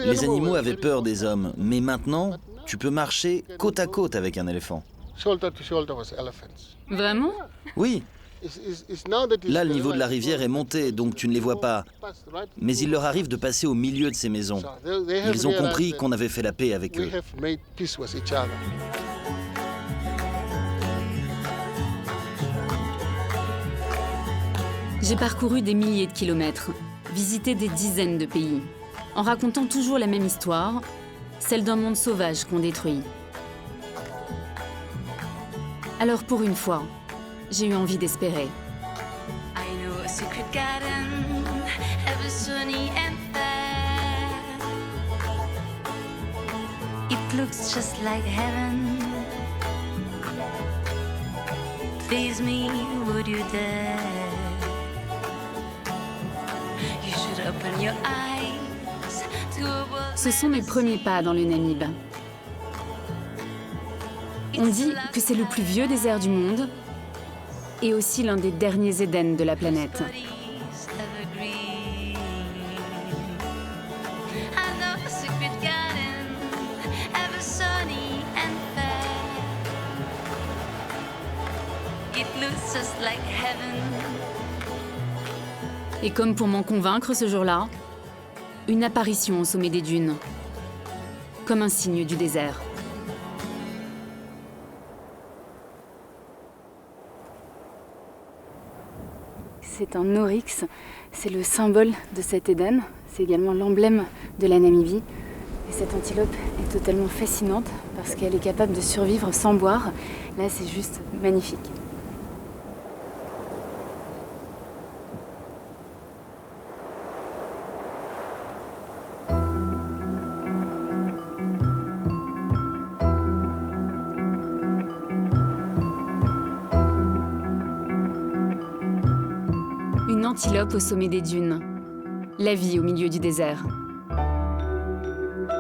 Les animaux avaient peur des hommes, mais maintenant, tu peux marcher côte à côte avec un éléphant. Vraiment? Oui, là le niveau de la rivière est monté, donc tu ne les vois pas. Mais il leur arrive de passer au milieu de ces maisons. Ils ont compris qu'on avait fait la paix avec eux. J'ai parcouru des milliers de kilomètres, visité des dizaines de pays, en racontant toujours la même histoire, celle d'un monde sauvage qu'on détruit. Alors pour une fois, j'ai eu envie d'espérer. I know a secret garden, ever sunny and fair. It looks just like heaven. Please me, would you dare? You should open your eyes to a world. Ce sont mes premiers pas dans le Namib. On dit que c'est le plus vieux désert du monde et aussi l'un des derniers Éden de la planète. Et comme pour m'en convaincre ce jour-là, une apparition au sommet des dunes, comme un signe du désert. C'est un oryx, c'est le symbole de cet Éden, c'est également l'emblème de la Namibie. Et cette antilope est totalement fascinante parce qu'elle est capable de survivre sans boire. Là, c'est juste magnifique. Une antilope au sommet des dunes. La vie au milieu du désert.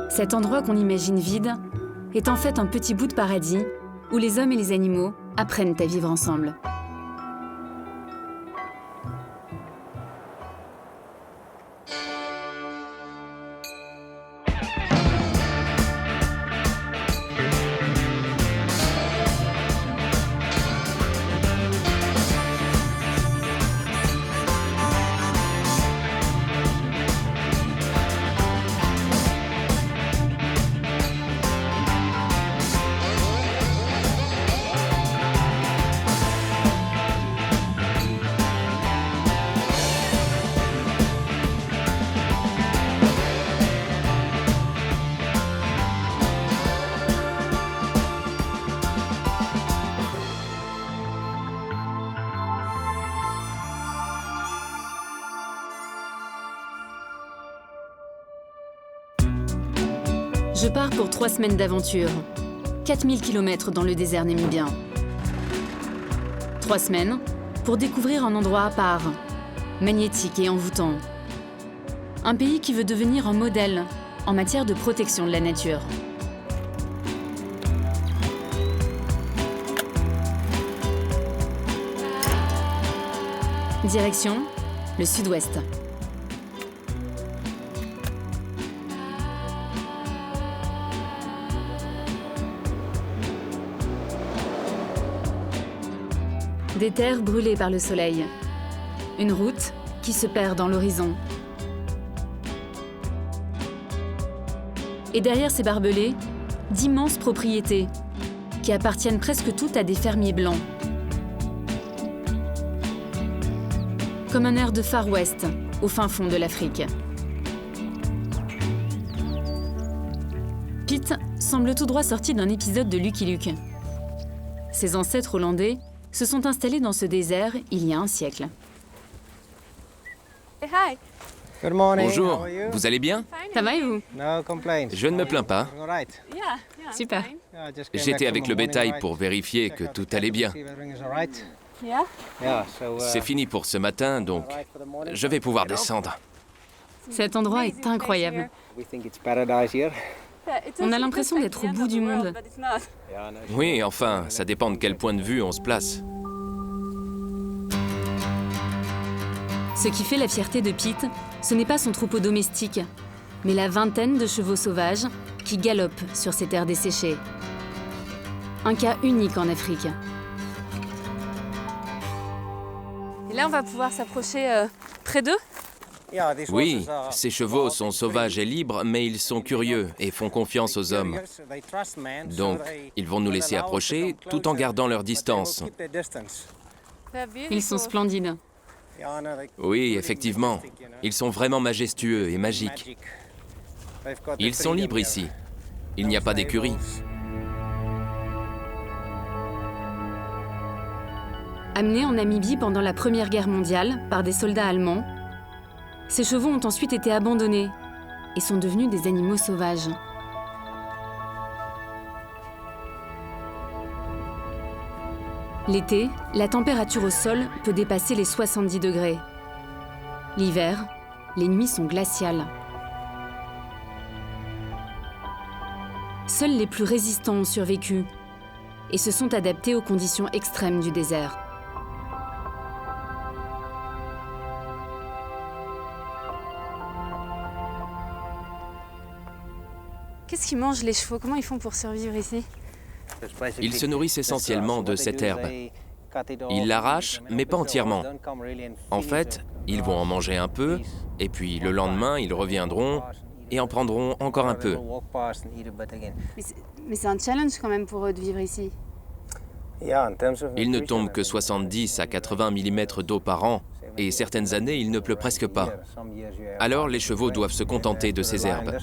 Cet endroit qu'on imagine vide est en fait un petit bout de paradis où les hommes et les animaux apprennent à vivre ensemble. Je pars pour 3 semaines d'aventure, 4000 km dans le désert namibien. 3 semaines pour découvrir un endroit à part, magnétique et envoûtant. Un pays qui veut devenir un modèle en matière de protection de la nature. Direction, le sud-ouest. Des terres brûlées par le soleil. Une route qui se perd dans l'horizon. Et derrière ces barbelés, d'immenses propriétés qui appartiennent presque toutes à des fermiers blancs. Comme un air de Far West, au fin fond de l'Afrique. Pete semble tout droit sorti d'un épisode de Lucky Luke. Ses ancêtres hollandais se sont installés dans ce désert il y a un siècle. Hi. Good morning. Bonjour, How are you? vous allez bien? Ça va et vous? No complaints. Je ne me plains pas. All right. Yeah, Super. Yeah, I just came J'étais back avec from le a morning bétail ride. pour vérifier Check que out tout the allait bien. cattle, see everything is all right. Yeah. Yeah, so, C'est fini pour ce matin, donc all right for the morning. je vais pouvoir descendre. Cet endroit est incroyable. We think it's paradise here. On a l'impression d'être au bout du monde. Yeah, no, Oui, enfin, ça dépend de quel point de vue on se place. Ce qui fait la fierté de Pete, ce n'est pas son troupeau domestique, mais la vingtaine de chevaux sauvages qui galopent sur ces terres desséchées. Un cas unique en Afrique. Et là, on va pouvoir s'approcher près d'eux. Oui, ces chevaux sont sauvages et libres, mais ils sont curieux et font confiance aux hommes. Donc, ils vont nous laisser approcher tout en gardant leur distance. Ils sont splendides. Oui, effectivement. Ils sont vraiment majestueux et magiques. Ils sont libres ici. Il n'y a pas d'écurie. Amenés en Namibie pendant la Première Guerre mondiale par des soldats allemands, ces chevaux ont ensuite été abandonnés et sont devenus des animaux sauvages. L'été, la température au sol peut dépasser les 70 degrés. L'hiver, les nuits sont glaciales. Seuls les plus résistants ont survécu et se sont adaptés aux conditions extrêmes du désert. Qu'est-ce qu'ils mangent les chevaux? Comment ils font pour survivre ici? Ils se nourrissent essentiellement de cette herbe. Ils l'arrachent, mais pas entièrement. En fait, ils vont en manger un peu, et puis le lendemain, ils reviendront et en prendront encore un peu. Mais c'est un challenge quand même pour eux de vivre ici. Il ne tombe que 70 à 80 mm d'eau par an, et certaines années, il ne pleut presque pas. Alors, les chevaux doivent se contenter de ces herbes.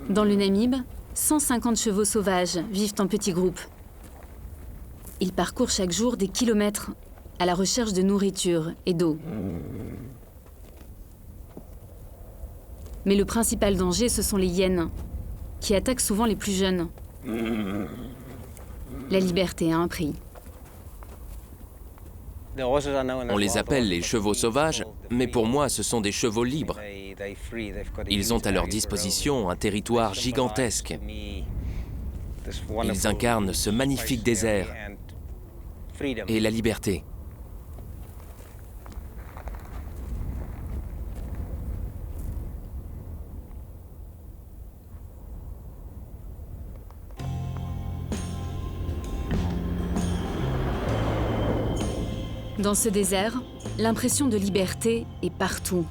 Dans le Namib, 150 chevaux sauvages vivent en petits groupes. Ils parcourent chaque jour des kilomètres à la recherche de nourriture et d'eau. Mais le principal danger, ce sont les hyènes, qui attaquent souvent les plus jeunes. La liberté a un prix. On les appelle les chevaux sauvages, mais pour moi, ce sont des chevaux libres. Ils ont à leur disposition un territoire gigantesque. Ils incarnent ce magnifique désert et la liberté. Dans ce désert, l'impression de liberté est partout.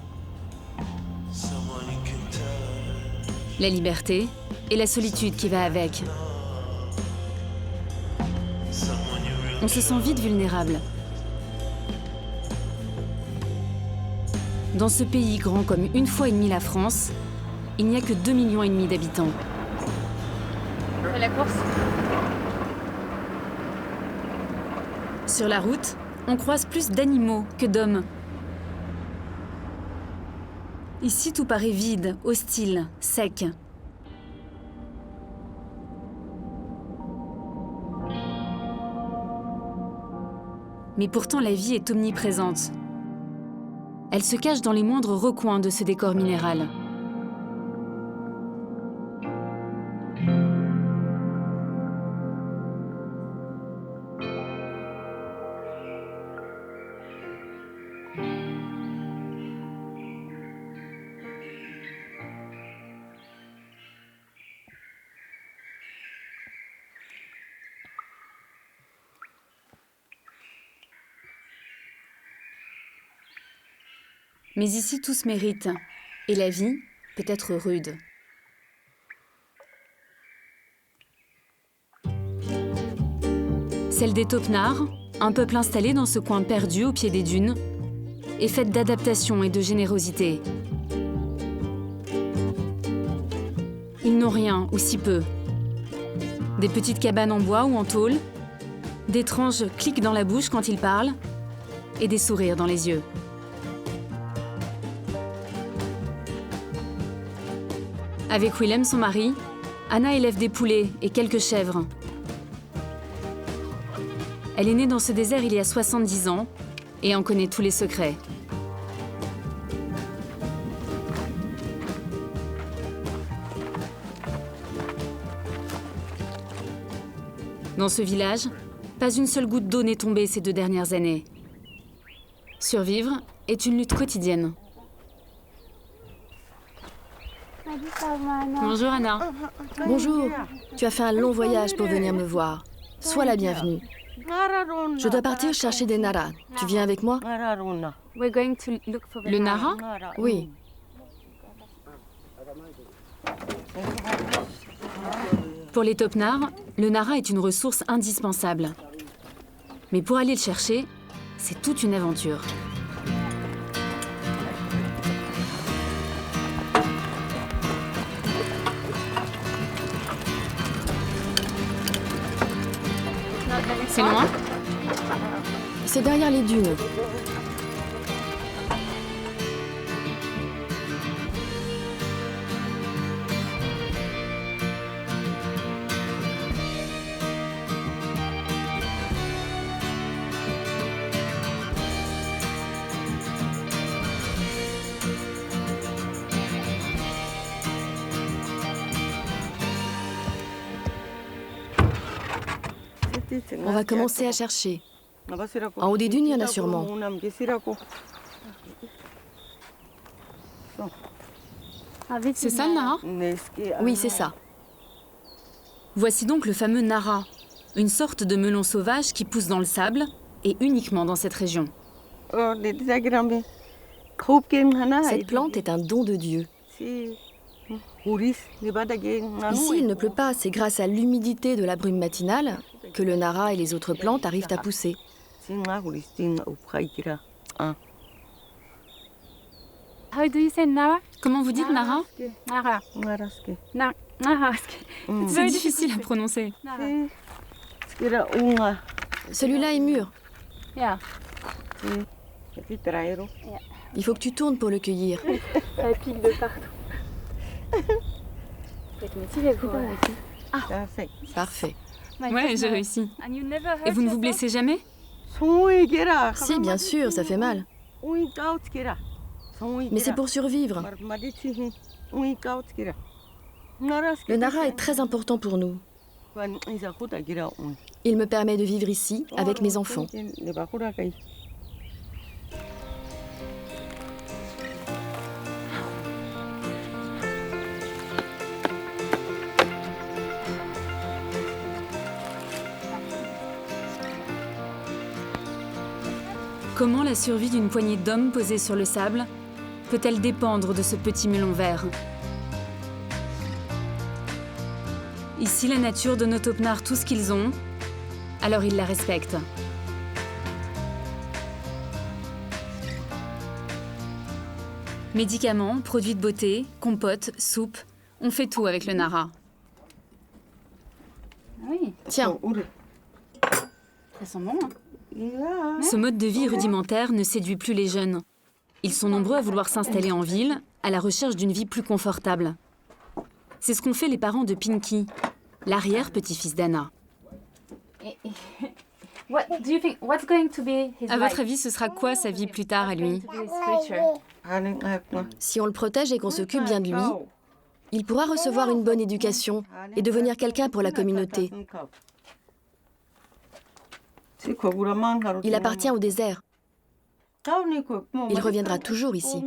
La liberté et la solitude qui va avec. On se sent vite vulnérable. Dans ce pays grand comme 1,5 fois la France, il n'y a que 2,5 millions d'habitants. La course. Sur la route, on croise plus d'animaux que d'hommes. Ici, tout paraît vide, hostile, sec. Mais pourtant, la vie est omniprésente. Elle se cache dans les moindres recoins de ce décor minéral. Mais ici, tout se mérite, et la vie peut être rude. Celle des Taupenards, un peuple installé dans ce coin perdu au pied des dunes, est faite d'adaptation et de générosité. Ils n'ont rien, ou si peu. Des petites cabanes en bois ou en tôle, d'étranges clics dans la bouche quand ils parlent, et des sourires dans les yeux. Avec Willem, son mari, Anna élève des poulets et quelques chèvres. Elle est née dans ce désert il y a 70 ans et en connaît tous les secrets. Dans ce village, pas une seule goutte d'eau n'est tombée ces 2 dernières années. Survivre est une lutte quotidienne. Bonjour Anna. Bonjour, tu as fait un long voyage pour venir me voir. Sois la bienvenue. Je dois partir chercher des naras. Tu viens avec moi? We're going to look for Le Nara? Oui. Pour les Topnars, le Nara est une ressource indispensable. Mais pour aller le chercher, c'est toute une aventure. C'est loin? C'est derrière les dunes. On va commencer à chercher. En haut des dunes, il y en a sûrement. C'est ça le Nara? Oui, c'est ça. Voici donc le fameux Nara, une sorte de melon sauvage qui pousse dans le sable et uniquement dans cette région. Cette plante est un don de Dieu. Ici, il ne pleut pas, c'est grâce à l'humidité de la brume matinale que le Nara et les autres plantes arrivent à pousser. How do you say Nara? Comment vous dites Nara? Nara. C'est difficile à prononcer. Celui-là est mûr. Yeah. Il faut que tu tournes pour le cueillir. Ça pique de partout. Faut être motivé pour Parfait. Ouais, j'ai réussi. And you never hurt Et vous ne vous yourself? blessez jamais? Si, bien sûr, ça fait mal. Mais c'est pour survivre. Le Nara est très important pour nous. Il me permet de vivre ici avec mes enfants. Comment la survie d'une poignée d'hommes posés sur le sable peut-elle dépendre de ce petit melon vert? Ici, la nature donne aux Topnars tout ce qu'ils ont, alors ils la respectent. Médicaments, produits de beauté, compotes, soupes, on fait tout avec le Nara. Oui, Tiens, ça sent bon. Hein? Ce mode de vie rudimentaire ne séduit plus les jeunes. Ils sont nombreux à vouloir s'installer en ville, à la recherche d'une vie plus confortable. C'est ce qu'ont fait les parents de Pinky, l'arrière-petit-fils d'Anna. What do you think? What's going to be his À life? votre avis, ce sera quoi sa vie plus tard à lui? To be his future? si on le protège et qu'on s'occupe bien de lui, il pourra recevoir une bonne éducation et devenir quelqu'un pour la communauté. Il appartient au désert. Il reviendra toujours ici.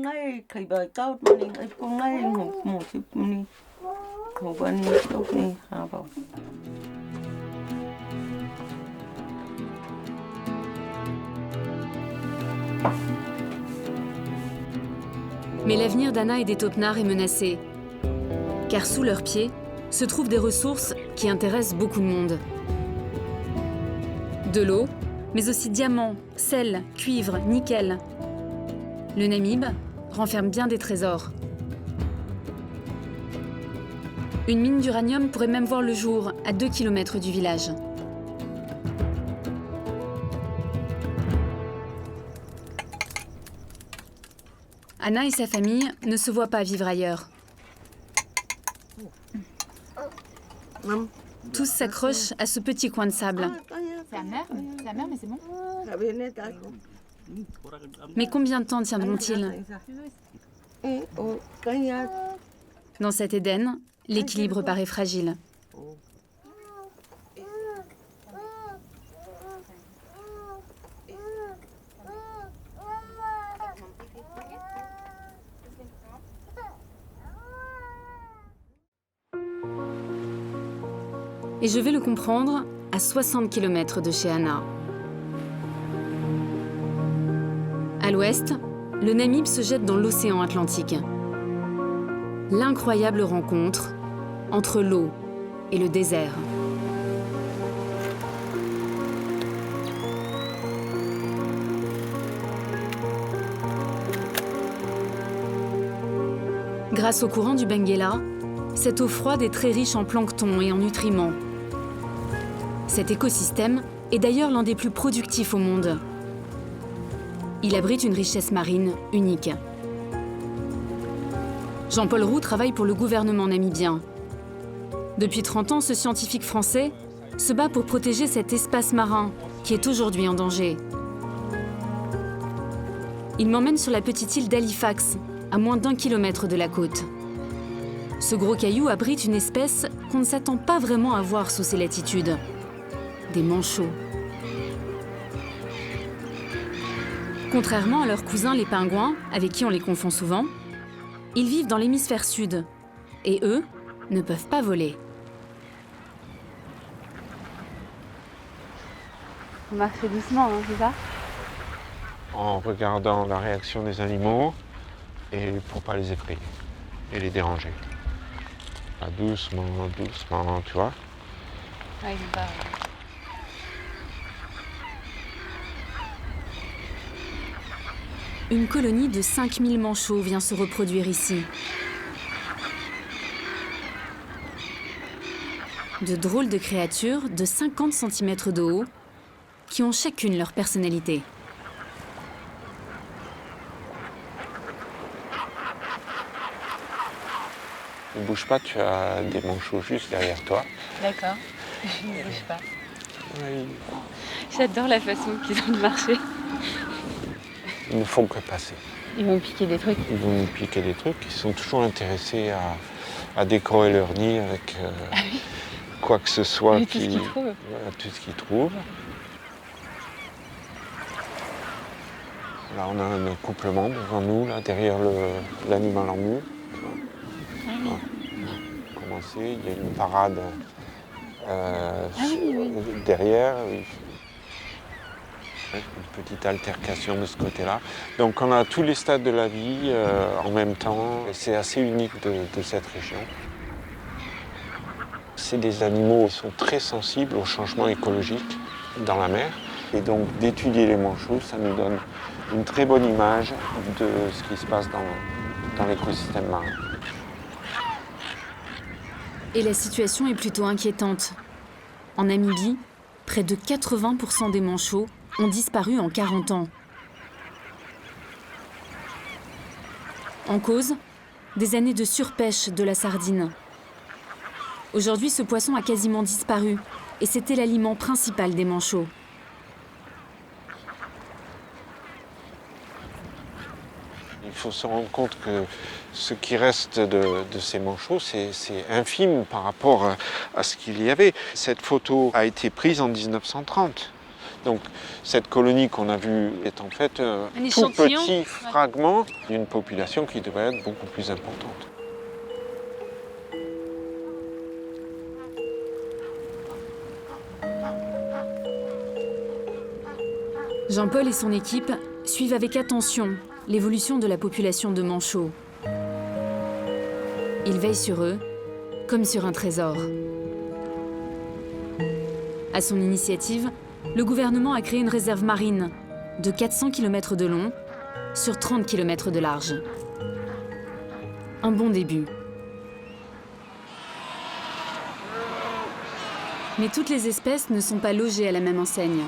Mais l'avenir d'Anna et des Topnars est menacé. Car sous leurs pieds se trouvent des ressources qui intéressent beaucoup de monde. De l'eau, mais aussi diamants, sel, cuivre, nickel. Le Namib renferme bien des trésors. Une mine d'uranium pourrait même voir le jour à 2 km du village. Anna et sa famille ne se voient pas vivre ailleurs. Tous s'accrochent à ce petit coin de sable. C'est amer, mais c'est bon. Mais combien de temps tiendront-ils? Dans cet Éden, l'équilibre paraît fragile. Et je vais le comprendre à 60 km de chez Anna. À l'ouest, le Namib se jette dans l'océan Atlantique. L'incroyable rencontre entre l'eau et le désert. Grâce au courant du Benguela, cette eau froide est très riche en plancton et en nutriments. Cet écosystème est d'ailleurs l'un des plus productifs au monde. Il abrite une richesse marine unique. Jean-Paul Roux travaille pour le gouvernement namibien. Depuis 30 ans, ce scientifique français se bat pour protéger cet espace marin qui est aujourd'hui en danger. Il m'emmène sur la petite île d'Halifax, à moins d'1 kilomètre de la côte. Ce gros caillou abrite une espèce qu'on ne s'attend pas vraiment à voir sous ces latitudes. Des manchots. Contrairement à leurs cousins les pingouins, avec qui on les confond souvent, ils vivent dans l'hémisphère sud. Et eux ne peuvent pas voler. On marche doucement, hein, c'est ça? En regardant la réaction des animaux et pour pas les effrayer et les déranger. Là, doucement, doucement, tu vois. Ouais, ils ont pas... Une colonie de 5000 manchots vient se reproduire ici. De drôles de créatures de 50 cm de haut qui ont chacune leur personnalité. Ne bouge pas, tu as des manchots juste derrière toi. D'accord, je ne bouge pas. Oui. J'adore la façon qu'ils ont de marcher. Ils ne font que passer. Ils vont piquer des trucs. Ils vont nous piquer des trucs. Ils sont toujours intéressés à décorer leur nid avec quoi que ce soit. Tout ce qu'ils trouvent. Voilà, tout ce qu'ils trouvent. Là, on a un accouplement devant nous, là, derrière l'animal en mue. Voilà. Commencer, il y a une parade derrière. Une petite altercation de ce côté-là. Donc on a tous les stades de la vie en même temps. C'est assez unique de cette région. C'est des animaux qui sont très sensibles au changement écologique dans la mer. Et donc d'étudier les manchots, ça nous donne une très bonne image de ce qui se passe dans l'écosystème marin. Et la situation est plutôt inquiétante. En Namibie, près de 80% des manchots ont disparu en 40 ans. En cause, des années de surpêche de la sardine. Aujourd'hui, ce poisson a quasiment disparu et c'était l'aliment principal des manchots. Il faut se rendre compte que ce qui reste de ces manchots, c'est infime par rapport à ce qu'il y avait. Cette photo a été prise en 1930. Donc cette colonie qu'on a vue est en fait un tout petit fragment d'une population qui devrait être beaucoup plus importante. Jean-Paul et son équipe suivent avec attention l'évolution de la population de manchots. Ils veillent sur eux comme sur un trésor. À son initiative, le gouvernement a créé une réserve marine de 400 km de long sur 30 km de large. Un bon début. Mais toutes les espèces ne sont pas logées à la même enseigne.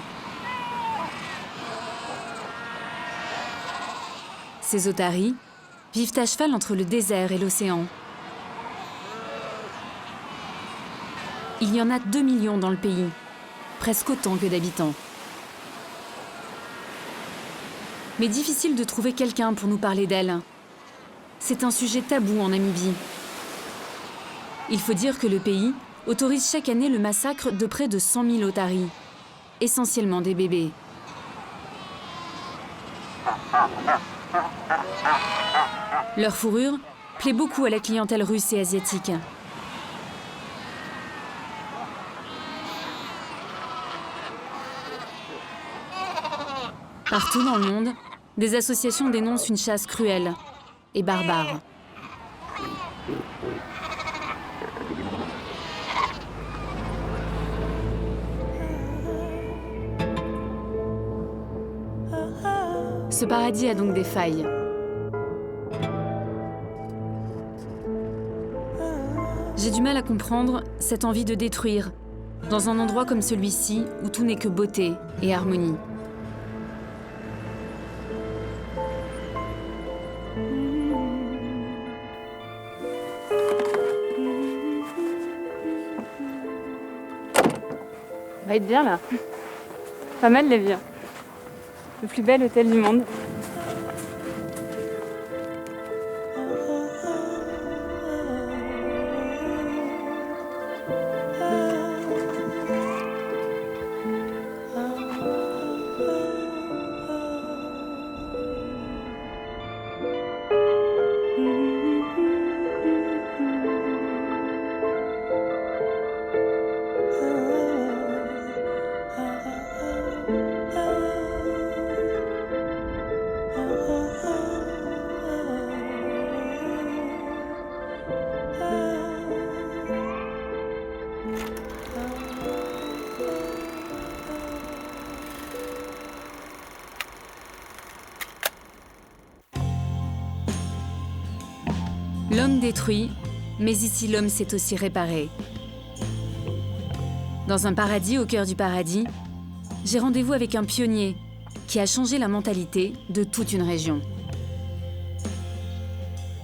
Ces otaries vivent à cheval entre le désert et l'océan. Il y en a 2 millions dans le pays, presque autant que d'habitants. Mais difficile de trouver quelqu'un pour nous parler d'elles. C'est un sujet tabou en Namibie. Il faut dire que le pays autorise chaque année le massacre de près de 100 000 otaries, essentiellement des bébés. Leur fourrure plaît beaucoup à la clientèle russe et asiatique. Partout dans le monde, des associations dénoncent une chasse cruelle et barbare. Ce paradis a donc des failles. J'ai du mal à comprendre cette envie de détruire, dans un endroit comme celui-ci où tout n'est que beauté et harmonie. On va être bien là. Pas mal les biens. Le plus bel hôtel du monde. L'homme détruit, mais ici l'homme s'est aussi réparé. Dans un paradis au cœur du paradis, j'ai rendez-vous avec un pionnier qui a changé la mentalité de toute une région.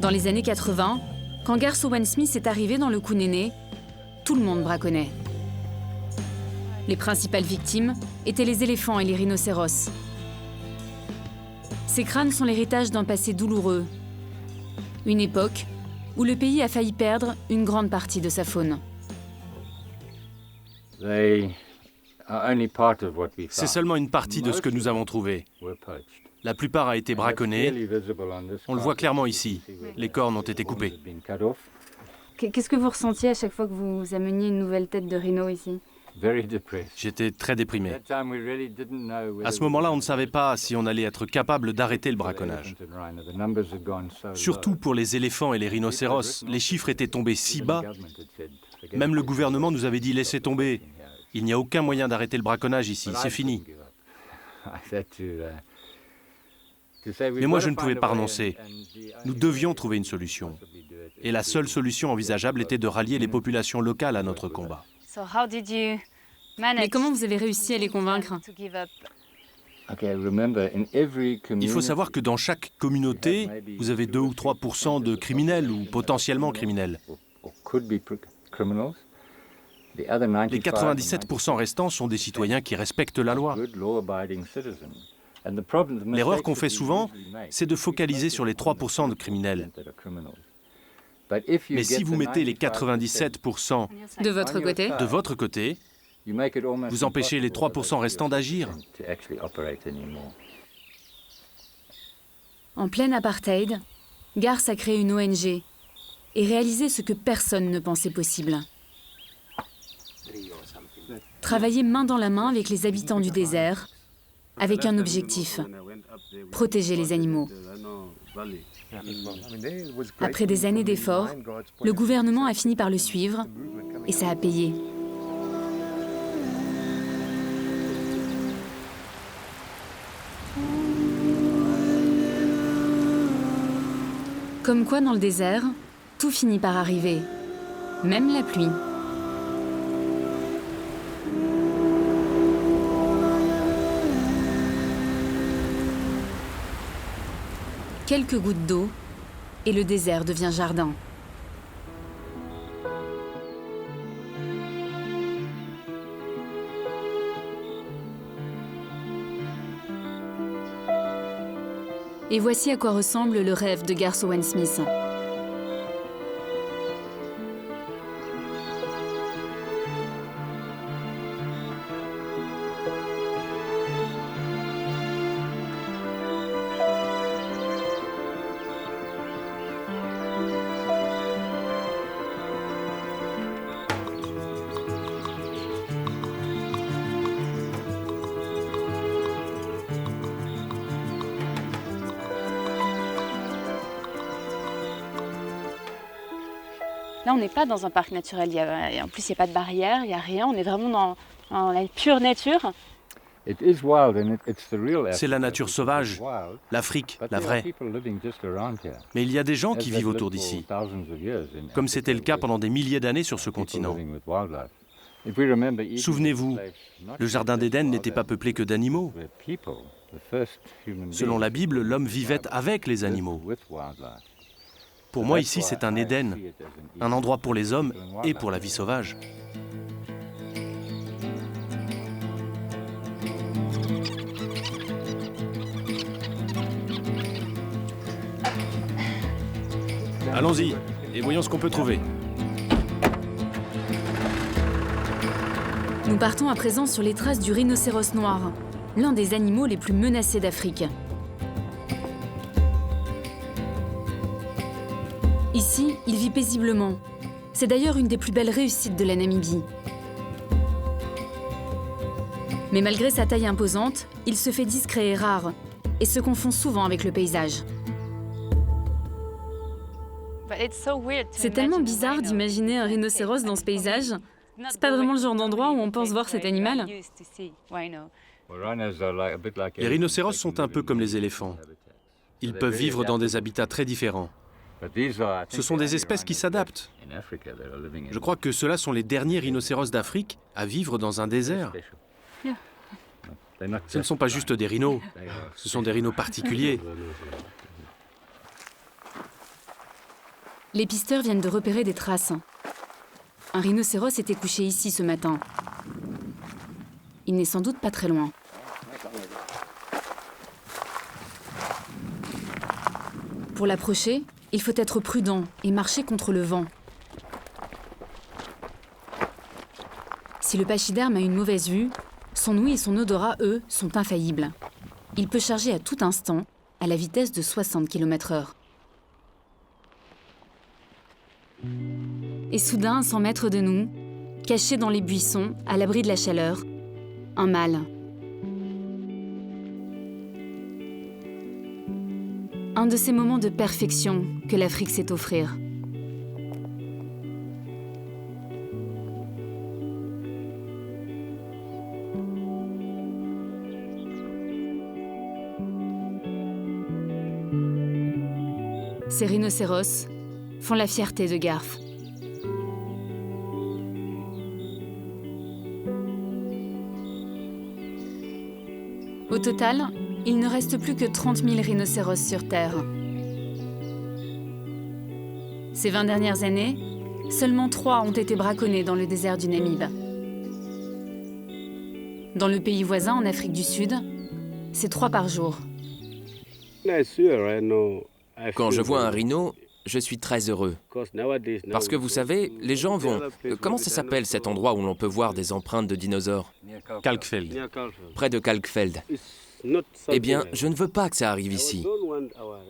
Dans les années 80, quand Garth Owen Smith est arrivé dans le Kunene, tout le monde braconnait. Les principales victimes étaient les éléphants et les rhinocéros. Ces crânes sont l'héritage d'un passé douloureux, une époque où le pays a failli perdre une grande partie de sa faune. C'est seulement une partie de ce que nous avons trouvé. La plupart a été braconnée. On le voit clairement ici. Les cornes ont été coupées. Qu'est-ce que vous ressentiez à chaque fois que vous ameniez une nouvelle tête de rhino ici? J'étais très déprimé. À ce moment-là, on ne savait pas si on allait être capable d'arrêter le braconnage. Surtout pour les éléphants et les rhinocéros, les chiffres étaient tombés si bas. Même le gouvernement nous avait dit « laissez tomber, il n'y a aucun moyen d'arrêter le braconnage ici, c'est fini ». Mais moi, je ne pouvais pas renoncer. Nous devions trouver une solution. Et la seule solution envisageable était de rallier les populations locales à notre combat. Mais comment vous avez réussi à les convaincre? Il faut savoir que dans chaque communauté, vous avez 2 ou 3% de criminels ou potentiellement criminels. Les 97% restants sont des citoyens qui respectent la loi. L'erreur qu'on fait souvent, c'est de focaliser sur les 3% de criminels. Mais si vous mettez les 97% De votre côté, vous empêchez les 3% restants d'agir. en plein apartheid, Garth a créé une ONG et réalisé ce que personne ne pensait possible. Travailler main dans la main avec les habitants du désert, avec un objectif, protéger les animaux. Après des années d'efforts, le gouvernement a fini par le suivre et ça a payé. Comme quoi, dans le désert, tout finit par arriver, même la pluie. Quelques gouttes d'eau et le désert devient jardin. Et voici à quoi ressemble le rêve de Garth Owen Smith. Là, on n'est pas dans un parc naturel. En plus, il n'y a pas de barrière, il n'y a rien. On est vraiment dans la pure nature. C'est la nature sauvage, l'Afrique, la vraie. Mais il y a des gens qui vivent autour d'ici, comme c'était le cas pendant des milliers d'années sur ce continent. Souvenez-vous, le Jardin d'Éden n'était pas peuplé que d'animaux. Selon la Bible, l'homme vivait avec les animaux. Pour moi, ici, c'est un Éden, un endroit pour les hommes et pour la vie sauvage. Allons-y, et voyons ce qu'on peut trouver. Nous partons à présent sur les traces du rhinocéros noir, l'un des animaux les plus menacés d'Afrique. Ici, il vit paisiblement. C'est d'ailleurs une des plus belles réussites de la Namibie. Mais malgré sa taille imposante, il se fait discret et rare, et se confond souvent avec le paysage. C'est tellement bizarre d'imaginer un rhinocéros dans ce paysage. C'est pas vraiment le genre d'endroit où on pense voir cet animal. Les rhinocéros sont un peu comme les éléphants. Ils peuvent vivre dans des habitats très différents. Ce sont des espèces qui s'adaptent. Je crois que ceux-là sont les derniers rhinocéros d'Afrique à vivre dans un désert. Ce ne sont pas juste des rhinos, ce sont des rhinos particuliers. Les pisteurs viennent de repérer des traces. Un rhinocéros était couché ici ce matin. Il n'est sans doute pas très loin. Pour l'approcher, il faut être prudent et marcher contre le vent. Si le pachyderme a une mauvaise vue, son ouïe et son odorat, eux, sont infaillibles. Il peut charger à tout instant, à la vitesse de 60 km/h. Et soudain, à 100 mètres de nous, caché dans les buissons, à l'abri de la chaleur, un mâle. Un de ces moments de perfection que l'Afrique sait offrir. Ces rhinocéros font la fierté de Garth. Au total, il ne reste plus que 30 000 rhinocéros sur Terre. Ces 20 dernières années, seulement 3 ont été braconnés dans le désert du Namib. Dans le pays voisin, en Afrique du Sud, c'est 3 par jour. Quand je vois un rhino, je suis très heureux. Parce que vous savez, les gens vont... Comment ça s'appelle cet endroit où l'on peut voir des empreintes de dinosaures? Kalkfeld. Près de Kalkfeld. Eh bien, je ne veux pas que ça arrive ici.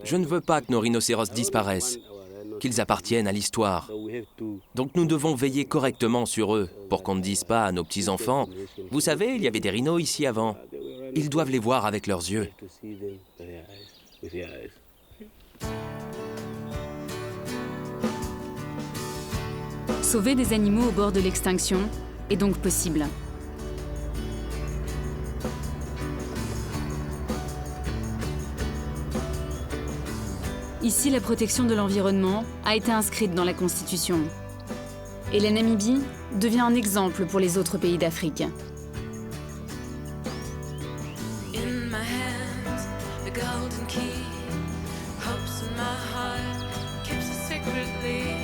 Je ne veux pas que nos rhinocéros disparaissent, qu'ils appartiennent à l'histoire. Donc nous devons veiller correctement sur eux, pour qu'on ne dise pas à nos petits-enfants « Vous savez, il y avait des rhinos ici avant. » Ils doivent les voir avec leurs yeux. Sauver des animaux au bord de l'extinction est donc possible. Ici, la protection de l'environnement a été inscrite dans la Constitution. Et la Namibie devient un exemple pour les autres pays d'Afrique. In my hands, the golden key, hopes in my heart, keeps it secretly.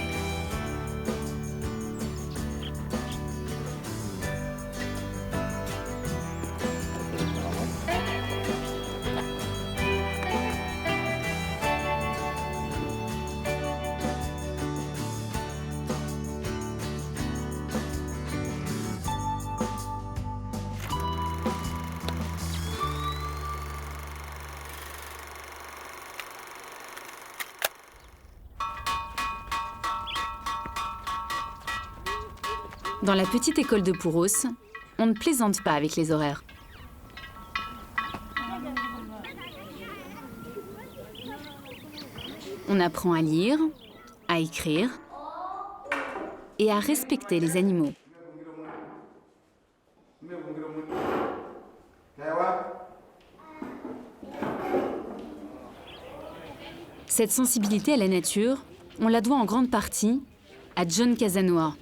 Dans la petite école de Pouros, on ne plaisante pas avec les horaires. On apprend à lire, à écrire et à respecter les animaux. Cette sensibilité à la nature, on la doit en grande partie à John Casanova.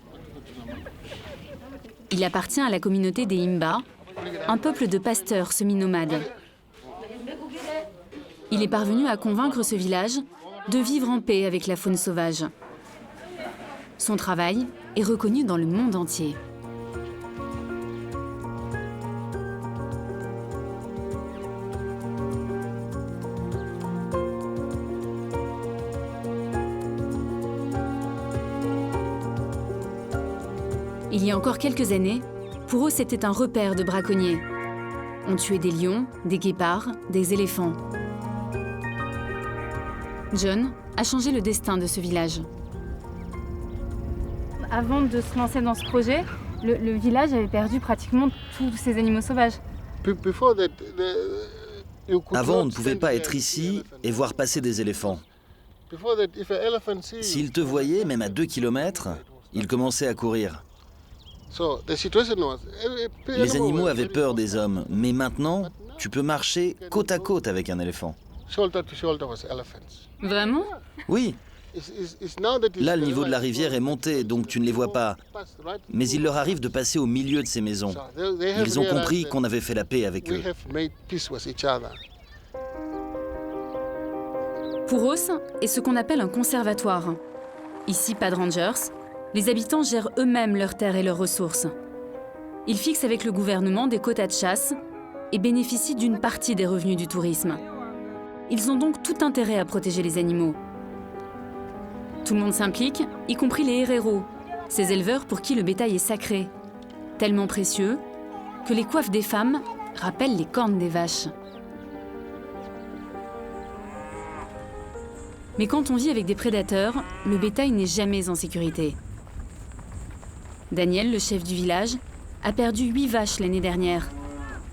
Il appartient à la communauté des Himba, un peuple de pasteurs semi-nomades. Il est parvenu à convaincre ce village de vivre en paix avec la faune sauvage. Son travail est reconnu dans le monde entier. Il y a encore quelques années, pour eux, c'était un repère de braconniers. On tuait des lions, des guépards, des éléphants. John a changé le destin de ce village. Avant de se lancer dans ce projet, le village avait perdu pratiquement tous ses animaux sauvages. Avant, on ne pouvait pas être ici et voir passer des éléphants. S'ils te voyaient, même à 2 km, ils commençaient à courir. Les animaux avaient peur des hommes, mais maintenant, tu peux marcher côte à côte avec un éléphant. Vraiment? Oui. Là, le niveau de la rivière est monté, donc tu ne les vois pas. Mais il leur arrive de passer au milieu de ces maisons. Ils ont compris qu'on avait fait la paix avec eux. Puros est ce qu'on appelle un conservatoire. Ici, pas de rangers. Les habitants gèrent eux-mêmes leurs terres et leurs ressources. Ils fixent avec le gouvernement des quotas de chasse et bénéficient d'une partie des revenus du tourisme. Ils ont donc tout intérêt à protéger les animaux. Tout le monde s'implique, y compris les héréros, ces éleveurs pour qui le bétail est sacré, tellement précieux que les coiffes des femmes rappellent les cornes des vaches. Mais quand on vit avec des prédateurs, le bétail n'est jamais en sécurité. Daniel, le chef du village, a perdu 8 vaches l'année dernière,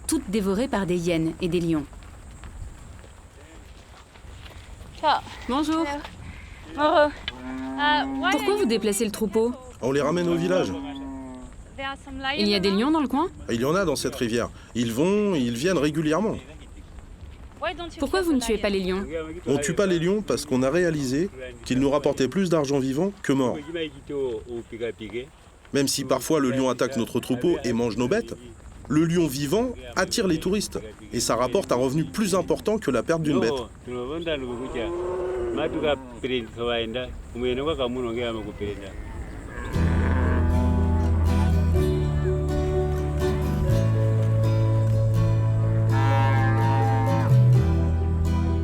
toutes dévorées par des hyènes et des lions. Bonjour. Pourquoi vous déplacez le troupeau? On les ramène au village. Il y a des lions dans le coin? Il y en a dans cette rivière. Ils viennent régulièrement. Pourquoi vous ne tuez pas les lions? On ne tue pas les lions parce qu'on a réalisé qu'ils nous rapportaient plus d'argent vivant que mort. Même si parfois le lion attaque notre troupeau et mange nos bêtes, le lion vivant attire les touristes et ça rapporte un revenu plus important que la perte d'une bête.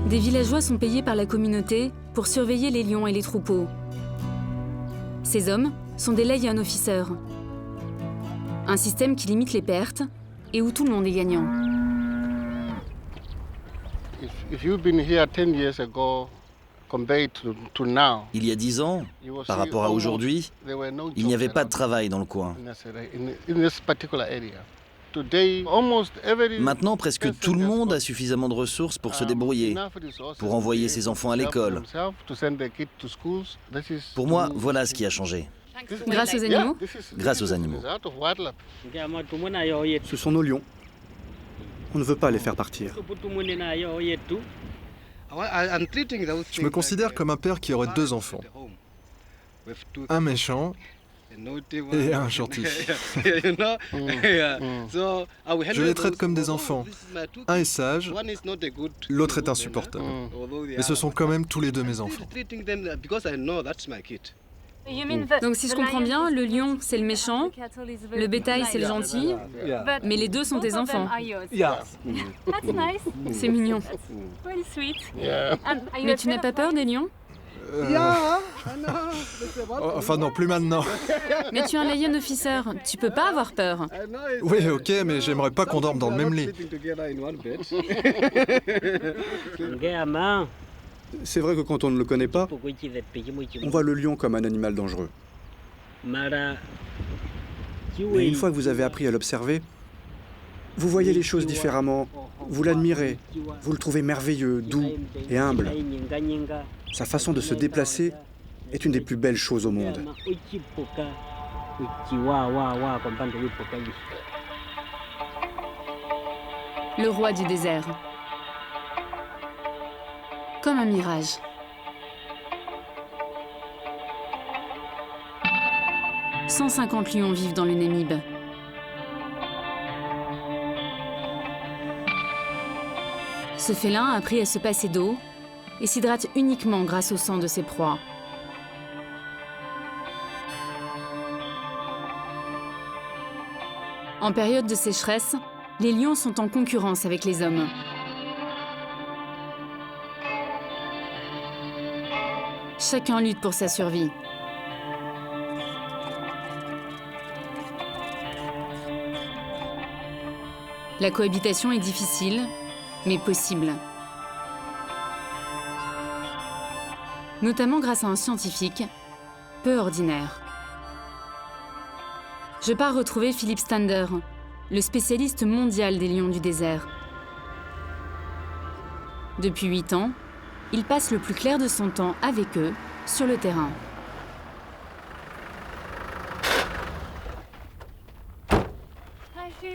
Des villageois sont payés par la communauté pour surveiller les lions et les troupeaux. Ces hommes sont des lion officers, un système qui limite les pertes et où tout le monde est gagnant. Il y a 10 ans, par rapport à aujourd'hui, il n'y avait pas de travail dans le coin. Maintenant, presque tout le monde a suffisamment de ressources pour se débrouiller, pour envoyer ses enfants à l'école. Pour moi, voilà ce qui a changé. Grâce aux animaux? Grâce aux animaux. Ce sont nos lions. On ne veut pas les faire partir. Je me considère comme un père qui aurait 2 enfants. Un méchant et un gentil. Je les traite comme des enfants. Un est sage, l'autre est insupportable. Mais ce sont quand même tous les 2 mes enfants. Donc si je comprends bien, le lion c'est le méchant, le bétail c'est le gentil, mais les 2 sont tes enfants. C'est mignon. Mais tu n'as pas peur des lions? Enfin non, plus maintenant. Mais tu es un lion officer, tu peux pas avoir peur. Oui, ok, mais j'aimerais pas qu'on dorme dans le même lit. C'est vrai que quand on ne le connaît pas, on voit le lion comme un animal dangereux. Mais une fois que vous avez appris à l'observer, vous voyez les choses différemment, vous l'admirez, vous le trouvez merveilleux, doux et humble. Sa façon de se déplacer est une des plus belles choses au monde. Le roi du désert. Comme un mirage. « 150 lions vivent dans le Namib. Ce félin a appris à se passer d'eau et s'hydrate uniquement grâce au sang de ses proies. En période de sécheresse, les lions sont en concurrence avec les hommes. Chacun lutte pour sa survie. La cohabitation est difficile, mais possible. Notamment grâce à un scientifique peu ordinaire. Je pars retrouver Philippe Stander, le spécialiste mondial des lions du désert. Depuis 8 ans, il passe le plus clair de son temps avec eux, sur le terrain.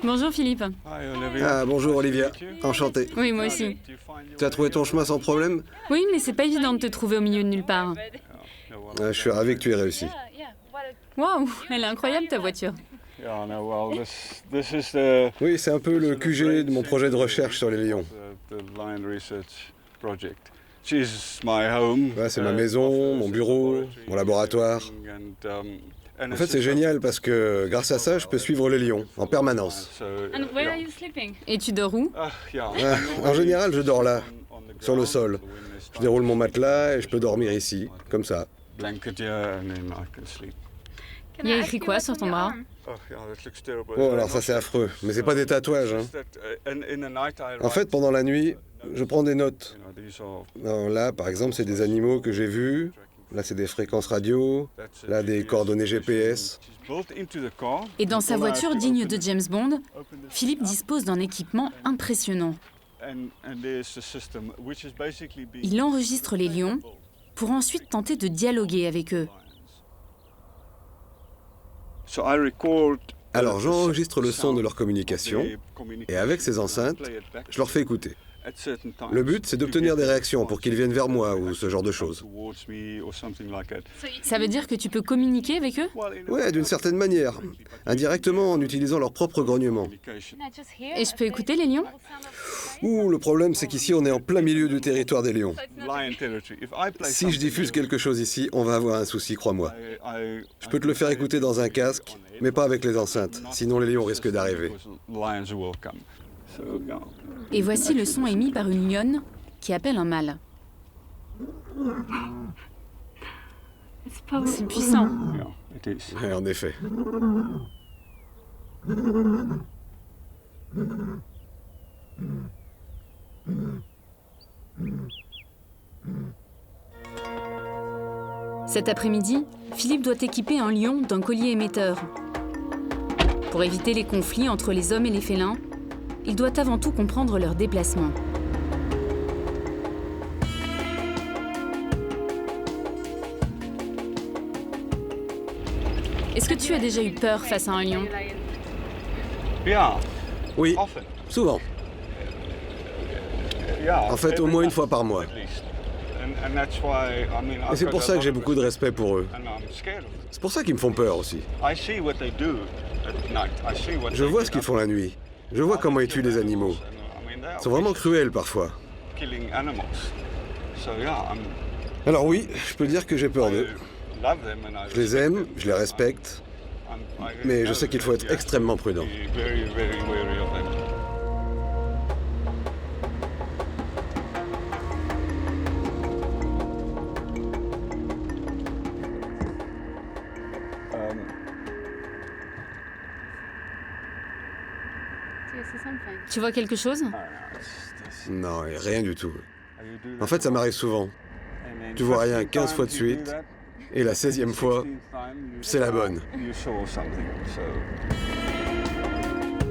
Bonjour Philippe. Ah, bonjour Olivia, enchanté. Oui, moi aussi. Tu as trouvé ton chemin sans problème? Oui, mais c'est pas évident de te trouver au milieu de nulle part. Je suis ravi que tu aies réussi. Waouh, elle est incroyable ta voiture. Oui, c'est un peu le QG de mon projet de recherche sur les lions. Ouais, c'est ma maison, mon bureau, mon laboratoire. En fait, c'est génial parce que grâce à ça, je peux suivre les lions en permanence. Et tu dors où? En général, je dors là, sur le sol. Je déroule mon matelas et je peux dormir ici, comme ça. Il y a écrit quoi sur ton bras? Oh, alors ça c'est affreux, mais c'est pas des tatouages. Hein. En fait, pendant la nuit, je prends des notes. Alors là, par exemple, c'est des animaux que j'ai vus. Là, c'est des fréquences radio. Là, des coordonnées GPS. Et dans sa voiture digne de James Bond, Philippe dispose d'un équipement impressionnant. Il enregistre les lions pour ensuite tenter de dialoguer avec eux. Alors, j'enregistre le son de leur communication et avec ces enceintes, je leur fais écouter. Le but, c'est d'obtenir des réactions pour qu'ils viennent vers moi ou ce genre de choses. Ça veut dire que tu peux communiquer avec eux? Ouais, d'une certaine manière, indirectement en utilisant leur propre grognement. Et je peux écouter les lions? Ouh, le problème, c'est qu'ici, on est en plein milieu du territoire des lions. Si je diffuse quelque chose ici, on va avoir un souci, crois-moi. Je peux te le faire écouter dans un casque, mais pas avec les enceintes, sinon les lions risquent d'arriver. Et voici le son émis par une lionne qui appelle un mâle. C'est puissant. Ouais, en effet. Cet après-midi, Philippe doit équiper un lion d'un collier émetteur. Pour éviter les conflits entre les hommes et les félins, il doit avant tout comprendre leurs déplacements. Est-ce que tu as déjà eu peur face à un lion? Oui, souvent. En fait, au moins une fois par mois. Et c'est pour ça que j'ai beaucoup de respect pour eux. C'est pour ça qu'ils me font peur aussi. Je vois ce qu'ils font la nuit. Je vois comment ils tuent les animaux. Ils sont vraiment cruels parfois. Alors oui, je peux dire que j'ai peur d'eux. Je les aime, je les respecte, mais je sais qu'il faut être extrêmement prudent. Tu vois quelque chose? Non, rien du tout. En fait, ça m'arrive souvent. Tu vois rien 15 fois de suite, et la 16e fois, c'est la bonne.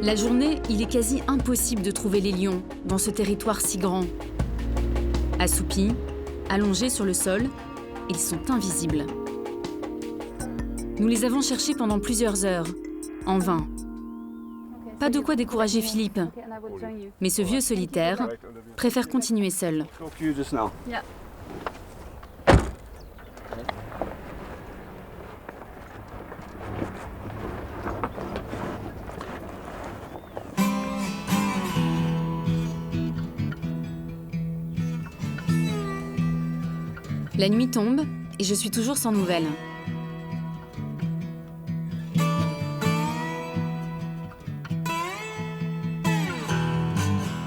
La journée, il est quasi impossible de trouver les lions dans ce territoire si grand. Assoupis, allongés sur le sol, ils sont invisibles. Nous les avons cherchés pendant plusieurs heures, en vain. Pas de quoi décourager Philippe, mais ce vieux solitaire préfère continuer seul. La nuit tombe et je suis toujours sans nouvelles.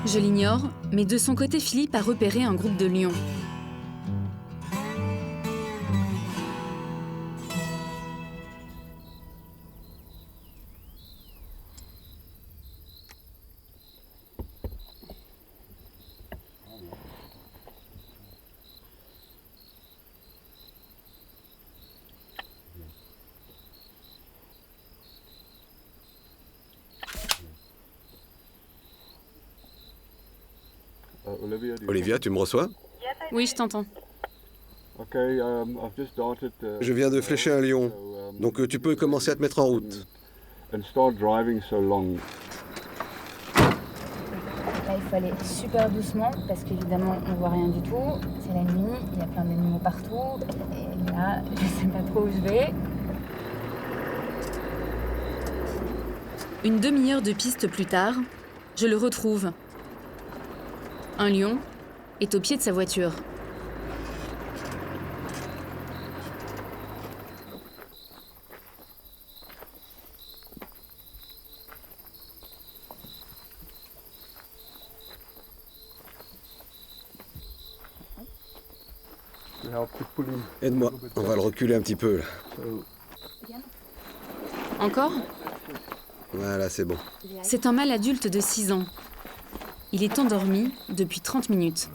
Je l'ignore, mais de son côté, Philippe a repéré un groupe de lions. Olivia, tu me reçois? Oui, je t'entends. Je viens de flécher un lion, donc tu peux commencer à te mettre en route. Là, il faut aller super doucement parce qu'évidemment, on ne voit rien du tout. C'est la nuit, il y a plein d'animaux partout. Et là, je ne sais pas trop où je vais. Une demi-heure de piste plus tard, je le retrouve. Un lion est au pied de sa voiture. Aide-moi, on va le reculer un petit peu là. Encore? Voilà, c'est bon. C'est un mâle adulte de 6 ans. Il est endormi depuis 30 minutes.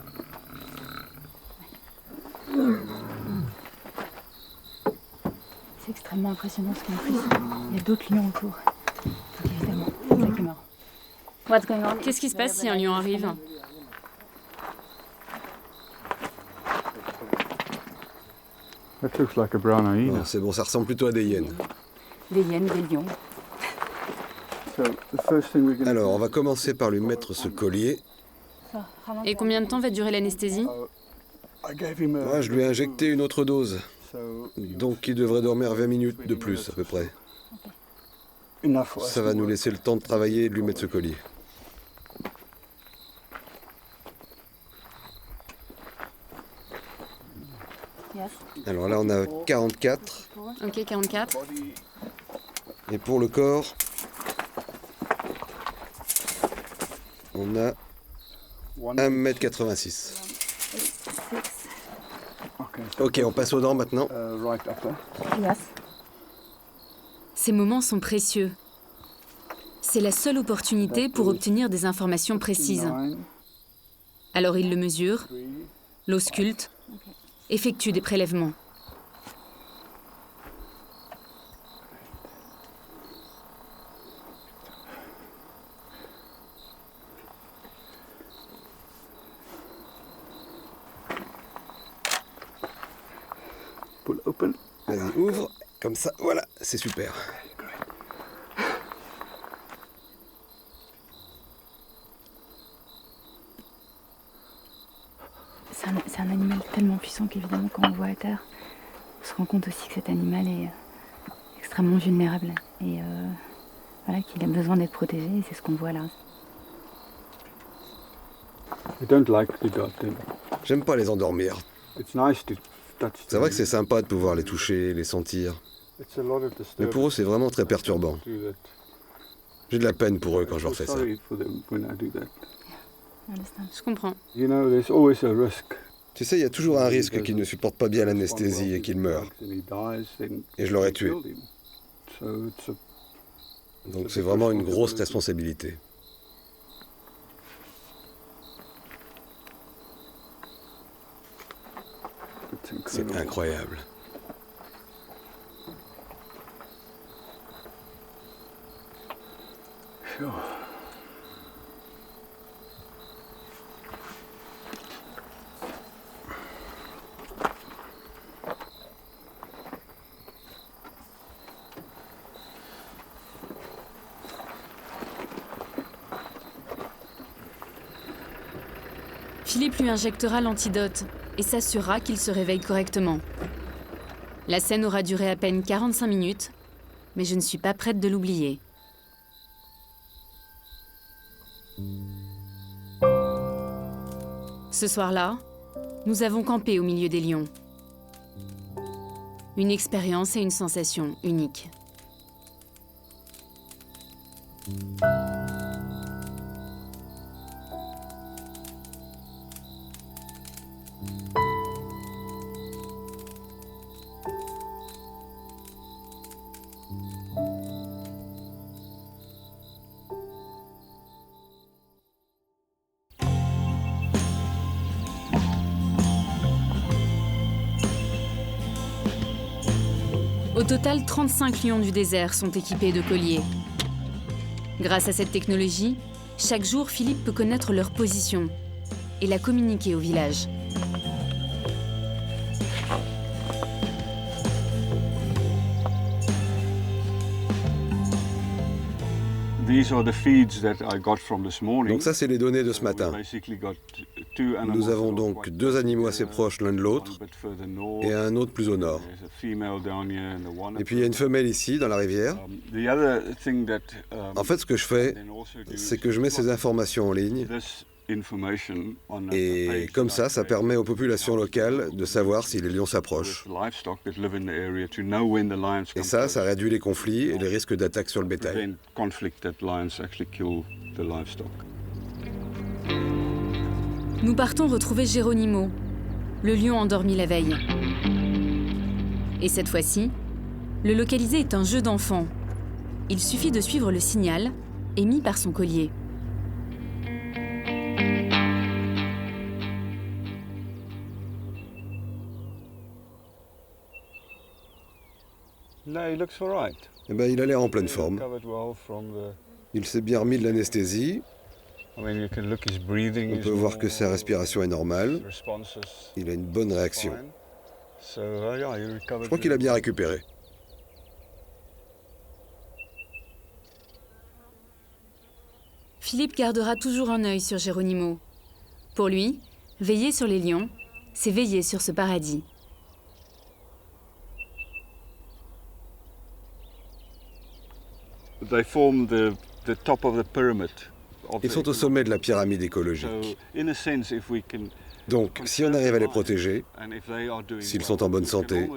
C'est extrêmement impressionnant parce qu'en plus, il y a d'autres lions autour. Donc évidemment, c'est ça qui est mort. Qu'est-ce qui se passe si un lion arrive? Non, c'est bon, ça ressemble plutôt à des hyènes. Des hyènes, des lions. Alors, on va commencer par lui mettre ce collier. Et combien de temps va durer l'anesthésie? Moi, je lui ai injecté une autre dose. Donc, il devrait dormir 20 minutes de plus, à peu près. Ça va nous laisser le temps de travailler et de lui mettre ce collier. Alors là, on a 44. Ok, 44. Et pour le corps, on a 1m86. Ok, on passe aux dents maintenant. Ces moments sont précieux. C'est la seule opportunité pour obtenir des informations précises. Alors il le mesure, l'ausculte, effectue des prélèvements. Vas-y, ouvre. Comme ça, voilà, c'est super. C'est un animal tellement puissant qu'évidemment, quand on le voit à terre, on se rend compte aussi que cet animal est extrêmement vulnérable et voilà, qu'il a besoin d'être protégé, et c'est ce qu'on voit là. J'aime pas les endormir. C'est vrai que c'est sympa de pouvoir les toucher, les sentir. Mais pour eux, c'est vraiment très perturbant. J'ai de la peine pour eux quand je leur fais ça. Je comprends. Tu sais, il y a toujours un risque qu'ils ne supportent pas bien l'anesthésie et qu'ils meurent. Et je l'aurais tué. Donc c'est vraiment une grosse responsabilité. C'est incroyable. Philippe lui injectera l'antidote et s'assurera qu'il se réveille correctement. La scène aura duré à peine 45 minutes, mais je ne suis pas prête de l'oublier. Ce soir-là, nous avons campé au milieu des lions. Une expérience et une sensation uniques. Au total, 35 lions du désert sont équipés de colliers. Grâce à cette technologie, chaque jour, Philippe peut connaître leur position et la communiquer au village. Donc ça, c'est les données de ce matin. Nous avons donc 2 animaux assez proches l'un de l'autre et un autre plus au nord. Et puis il y a une femelle ici, dans la rivière. En fait, ce que je fais, c'est que je mets ces informations en ligne. Et comme ça permet aux populations locales de savoir si les lions s'approchent. Et ça réduit les conflits et les risques d'attaque sur le bétail. Nous partons retrouver Geronimo, le lion endormi la veille. Et cette fois-ci, le localiser est un jeu d'enfant. Il suffit de suivre le signal émis par son collier. Eh ben, il a l'air en pleine forme. Il s'est bien remis de l'anesthésie. On peut voir que sa respiration est normale. Il a une bonne réaction. Je crois qu'il a bien récupéré. Philippe gardera toujours un œil sur Geronimo. Pour lui, veiller sur les lions, c'est veiller sur ce paradis. Ils sont au sommet de la pyramide écologique. Donc, si on arrive à les protéger, s'ils sont en bonne santé,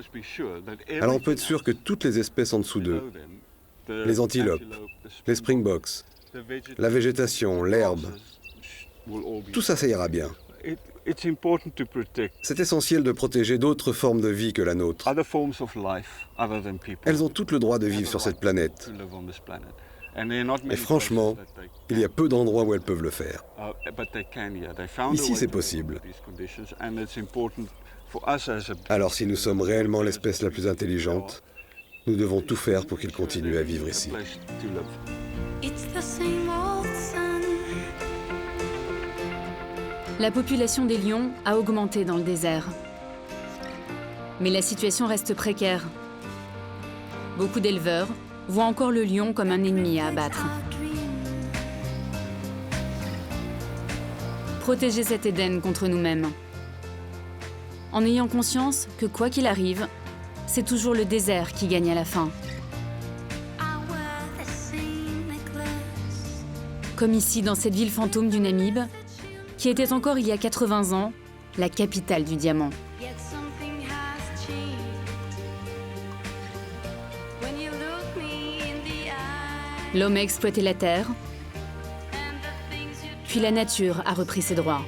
alors on peut être sûr que toutes les espèces en dessous d'eux, les antilopes, les springboks, la végétation, l'herbe, tout ça, ça ira bien. C'est essentiel de protéger d'autres formes de vie que la nôtre. Elles ont toutes le droit de vivre sur cette planète. Et franchement, il y a peu d'endroits où elles peuvent le faire. Ici, c'est possible. Alors, si nous sommes réellement l'espèce la plus intelligente, nous devons tout faire pour qu'ils continuent à vivre ici. La population des lions a augmenté dans le désert. Mais la situation reste précaire. Beaucoup d'éleveurs voient encore le lion comme un ennemi à abattre. Protéger cet Éden contre nous-mêmes. En ayant conscience que quoi qu'il arrive, c'est toujours le désert qui gagne à la fin. Comme ici dans cette ville fantôme du Namib, qui était encore il y a 80 ans la capitale du diamant. L'homme a exploité la terre, puis la nature a repris ses droits.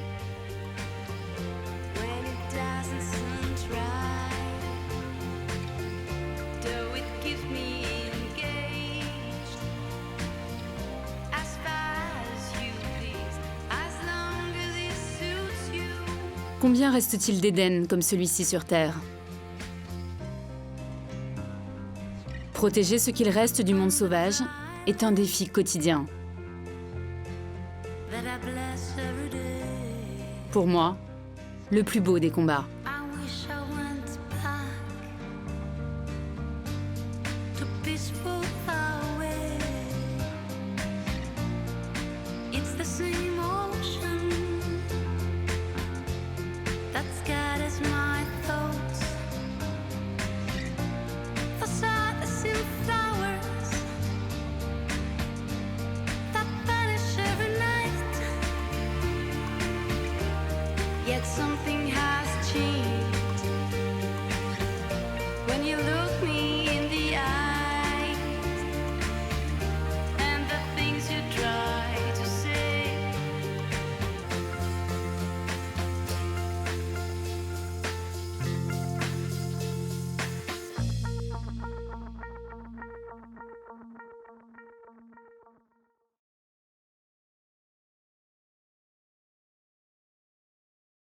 Combien reste-t-il d'Éden comme celui-ci sur Terre? Protéger ce qu'il reste du monde sauvage est un défi quotidien. Pour moi, le plus beau des combats. Peaceful